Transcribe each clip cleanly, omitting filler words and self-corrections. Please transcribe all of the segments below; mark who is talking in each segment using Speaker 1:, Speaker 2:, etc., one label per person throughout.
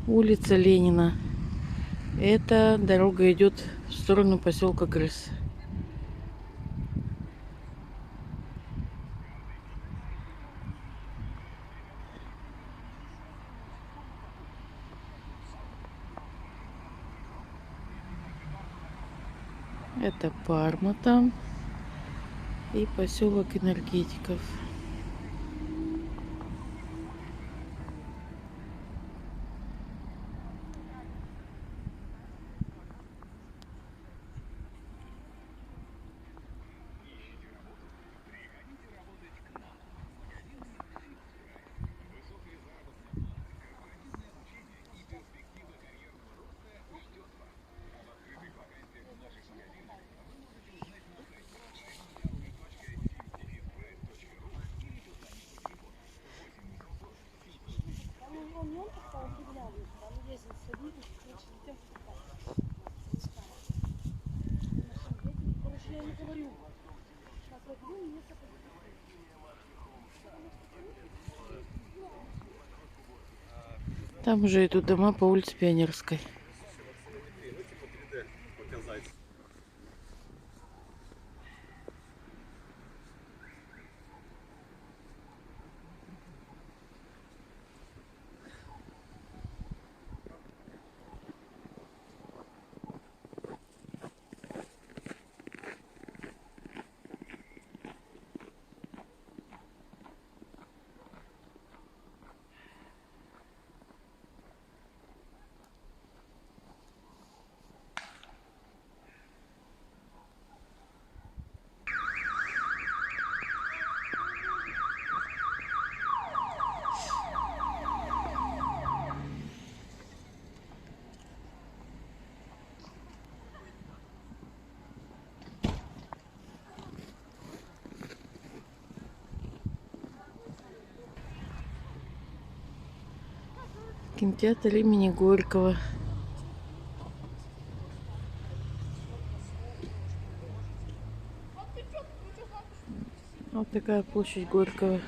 Speaker 1: Улица Ленина. Эта дорога идет в сторону поселка Крыс. Это Парма там и поселок Энергетиков. Там уже идут дома по улице Пионерской. Кинотеатр имени Горького. Вот такая площадь Горького.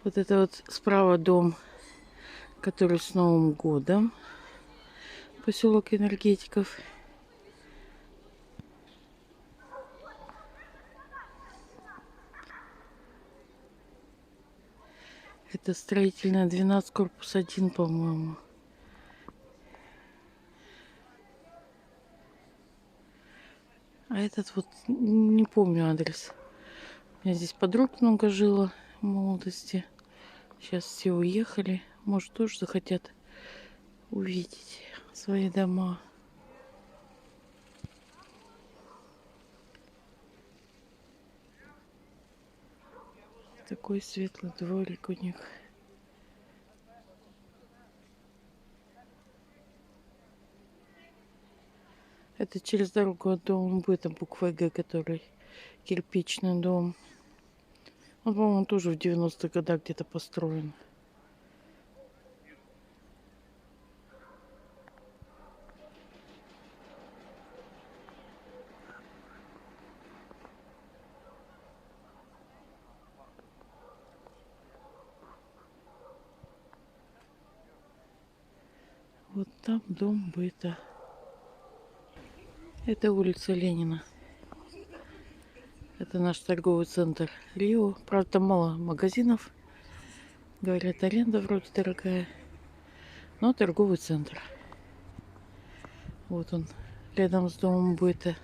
Speaker 1: Вот это вот справа дом, который с Новым годом. Поселок Энергетиков. Это строительная 12, корпус 1, по-моему. А этот вот не помню адрес. У меня здесь подруг много жило в молодости. Сейчас все уехали. Может, тоже захотят увидеть свои дома. Такой светлый дворик у них. Это через дорогу от дома быта, буква Г, который кирпичный дом. Он, по-моему, тоже в 90-х годах где-то построен. Вот там дом быта. Это улица Ленина. Это наш торговый центр Рио. Правда, там мало магазинов. Говорят, аренда вроде дорогая. Но торговый центр. Вот он, рядом с домом быта.